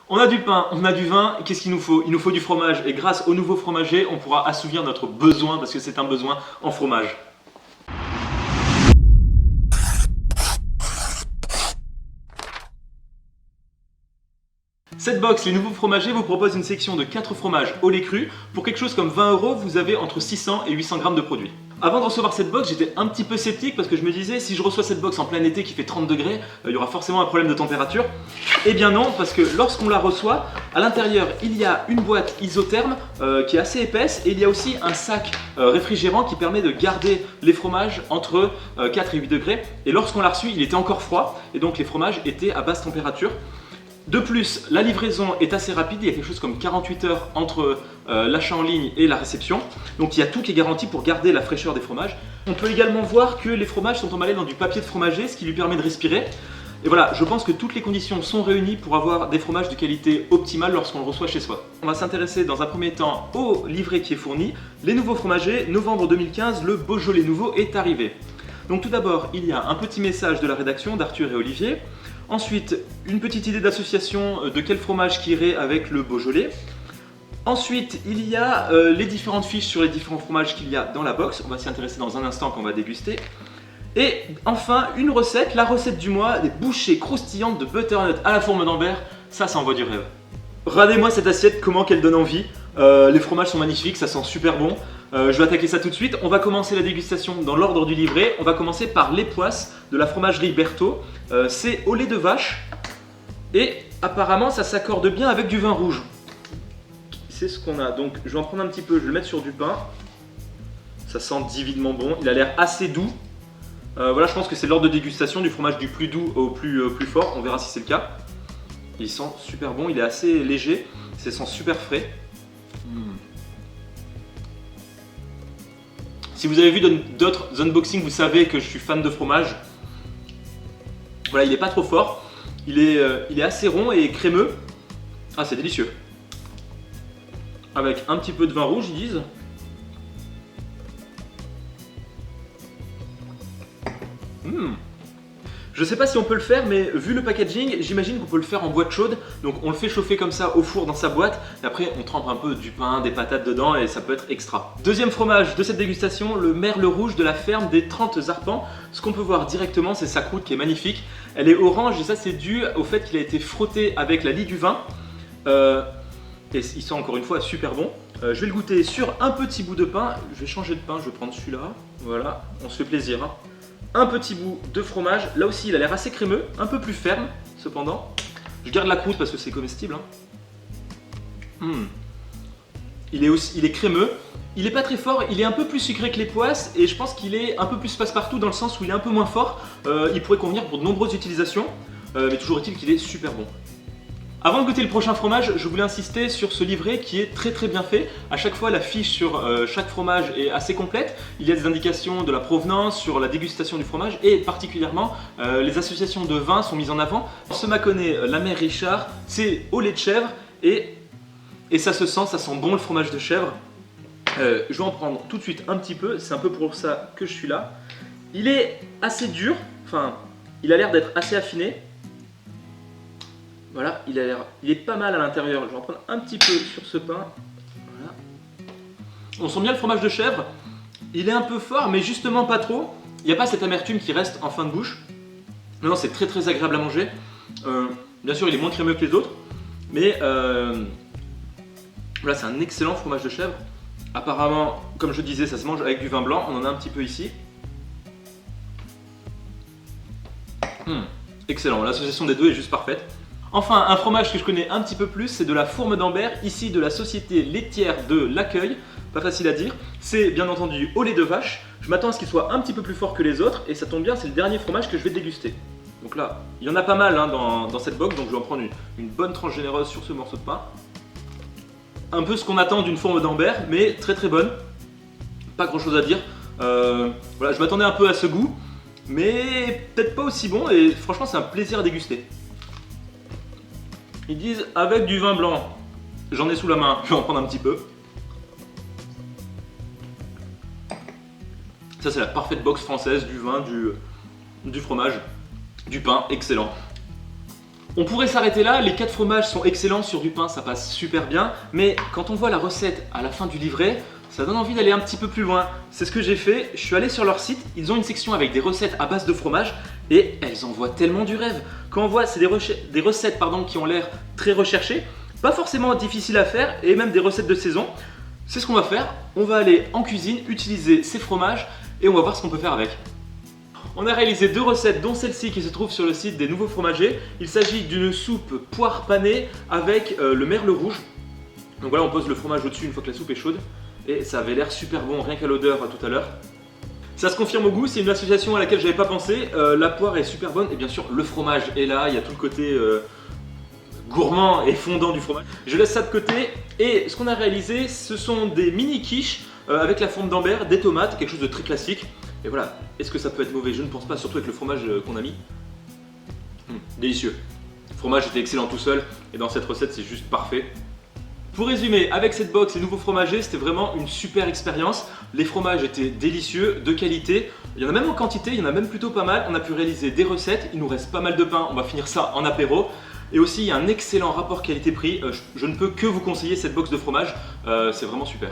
On a du pain, on a du vin, qu'est-ce qu'il nous faut? Il nous faut du fromage et grâce au nouveau fromager, on pourra assouvir notre besoin parce que c'est un besoin en fromage. Cette box, les nouveaux fromagers, vous propose une section de 4 fromages au lait cru. Pour quelque chose comme 20 €, vous avez entre 600 et 800 grammes de produits. Avant de recevoir cette box, j'étais un petit peu sceptique parce que je me disais si je reçois cette box en plein été qui fait 30 degrés, il y aura forcément un problème de température. Eh bien non, parce que lorsqu'on la reçoit, à l'intérieur il y a une boîte isotherme qui est assez épaisse et il y a aussi un sac réfrigérant qui permet de garder les fromages entre 4 et 8 degrés. Et lorsqu'on l'a reçu, il était encore froid et donc les fromages étaient à basse température. De plus, la livraison est assez rapide, il y a quelque chose comme 48 heures entre l'achat en ligne et la réception. Donc il y a tout qui est garanti pour garder la fraîcheur des fromages. On peut également voir que les fromages sont emballés dans du papier de fromager, ce qui lui permet de respirer. Et voilà, je pense que toutes les conditions sont réunies pour avoir des fromages de qualité optimale lorsqu'on le reçoit chez soi. On va s'intéresser dans un premier temps au livret qui est fourni. Les nouveaux fromagers, novembre 2015, le Beaujolais nouveau est arrivé. Donc tout d'abord, il y a un petit message de la rédaction d'Arthur et Olivier. Ensuite, une petite idée d'association de quel fromage qui irait avec le Beaujolais. Ensuite, il y a les différentes fiches sur les différents fromages qu'il y a dans la box. On va s'y intéresser dans un instant qu'on va déguster. Et enfin, une recette, la recette du mois, des bouchées croustillantes de butternut à la fourme d'Ambert. Ça envoie du rêve. Regardez-moi cette assiette, comment qu'elle donne envie. Les fromages sont magnifiques, ça sent super bon. Je vais attaquer ça tout de suite. On va commencer la dégustation dans l'ordre du livret. On va commencer par les poisses de la fromagerie Berthaud. C'est au lait de vache et apparemment ça s'accorde bien avec du vin rouge. C'est ce qu'on a. Donc je vais en prendre un petit peu, je vais le mettre sur du pain. Ça sent divinement bon. Il a l'air assez doux. Voilà, je pense que c'est l'ordre de dégustation du fromage du plus doux au plus fort. On verra si c'est le cas. Il sent super bon, il est assez léger. Ça sent super frais. Si vous avez vu d'autres unboxings, vous savez que je suis fan de fromage. Voilà, il n'est pas trop fort. Il est assez rond et crémeux. Ah, c'est délicieux. Avec un petit peu de vin rouge, ils disent. Je sais pas si on peut le faire, mais vu le packaging, j'imagine qu'on peut le faire en boîte chaude. Donc on le fait chauffer comme ça au four dans sa boîte. Et après on trempe un peu du pain, des patates dedans et ça peut être extra. Deuxième fromage de cette dégustation, le merle rouge de la ferme des 30 Arpents. Ce qu'on peut voir directement, c'est sa croûte qui est magnifique. Elle est orange et ça c'est dû au fait qu'il a été frotté avec la lie du vin. Et il sent encore une fois super bon. Je vais le goûter sur un petit bout de pain. Je vais changer de pain, je vais prendre celui-là. Voilà, on se fait plaisir, hein. Un petit bout de fromage, là aussi il a l'air assez crémeux, un peu plus ferme cependant. Je garde la croûte parce que c'est comestible, hein. Il est crémeux, il est pas très fort, il est un peu plus sucré que les poisses et je pense qu'il est un peu plus passe-partout dans le sens où il est un peu moins fort. Il pourrait convenir pour de nombreuses utilisations, mais toujours est-il qu'il est super bon. Avant de goûter le prochain fromage, je voulais insister sur ce livret qui est très bien fait. À chaque fois, la fiche sur chaque fromage est assez complète. Il y a des indications de la provenance, sur la dégustation du fromage et particulièrement les associations de vins sont mises en avant. Ce Mâconnais, la mère Richard, c'est au lait de chèvre et ça se sent, ça sent bon le fromage de chèvre. Je vais en prendre tout de suite un petit peu, c'est un peu pour ça que je suis là. Il est assez dur, enfin, il a l'air d'être assez affiné. Voilà, il est pas mal à l'intérieur. Je vais en prendre un petit peu sur ce pain. Voilà. On sent bien le fromage de chèvre. Il est un peu fort, mais justement pas trop. Il n'y a pas cette amertume qui reste en fin de bouche. Non, c'est très agréable à manger. Bien sûr, il est moins crémeux que les autres. Mais voilà, c'est un excellent fromage de chèvre. Apparemment, comme je disais, ça se mange avec du vin blanc. On en a un petit peu ici. Excellent, l'association des deux est juste parfaite. Enfin, un fromage que je connais un petit peu plus, c'est de la fourme d'Ambert, ici de la société laitière de l'Accueil. Pas facile à dire. C'est bien entendu au lait de vache. Je m'attends à ce qu'il soit un petit peu plus fort que les autres et ça tombe bien, c'est le dernier fromage que je vais déguster. Donc là, il y en a pas mal hein, dans cette box, donc je vais en prendre une bonne tranche généreuse sur ce morceau de pain. Un peu ce qu'on attend d'une fourme d'Ambert, mais très bonne. Pas grand chose à dire. Voilà, je m'attendais un peu à ce goût, mais peut-être pas aussi bon et franchement c'est un plaisir à déguster. Ils disent avec du vin blanc. J'en ai sous la main, je vais en prendre un petit peu. Ça c'est la parfaite box française du vin, du fromage, du pain, excellent. On pourrait s'arrêter là, les 4 fromages sont excellents, sur du pain ça passe super bien, mais quand on voit la recette à la fin du livret, ça donne envie d'aller un petit peu plus loin. C'est ce que j'ai fait, je suis allé sur leur site, ils ont une section avec des recettes à base de fromage et elles envoient tellement du rêve. Quand on voit, c'est des recettes qui ont l'air très recherchées, pas forcément difficiles à faire et même des recettes de saison. C'est ce qu'on va faire, on va aller en cuisine, utiliser ces fromages et on va voir ce qu'on peut faire avec. On a réalisé 2 recettes dont celle-ci qui se trouve sur le site des Nouveaux Fromagers. Il s'agit d'une soupe poire panée avec le merle rouge. Donc voilà, on pose le fromage au-dessus une fois que la soupe est chaude. Et ça avait l'air super bon, rien qu'à l'odeur tout à l'heure. Ça se confirme au goût, c'est une association à laquelle j'avais pas pensé. La poire est super bonne et bien sûr le fromage est là, il y a tout le côté gourmand et fondant du fromage. Je laisse ça de côté et ce qu'on a réalisé, ce sont des mini quiches avec la forme d'Ambert, des tomates, quelque chose de très classique. Et voilà, est-ce que ça peut être mauvais? Je ne pense pas, surtout avec le fromage qu'on a mis. Délicieux. Le fromage était excellent tout seul et dans cette recette c'est juste parfait. Pour résumer, avec cette box, les Nouveaux Fromagers, c'était vraiment une super expérience. Les fromages étaient délicieux, de qualité. Il y en a même en quantité, il y en a même plutôt pas mal. On a pu réaliser des recettes, il nous reste pas mal de pain, on va finir ça en apéro. Et aussi, il y a un excellent rapport qualité-prix. Je ne peux que vous conseiller cette box de fromage, c'est vraiment super.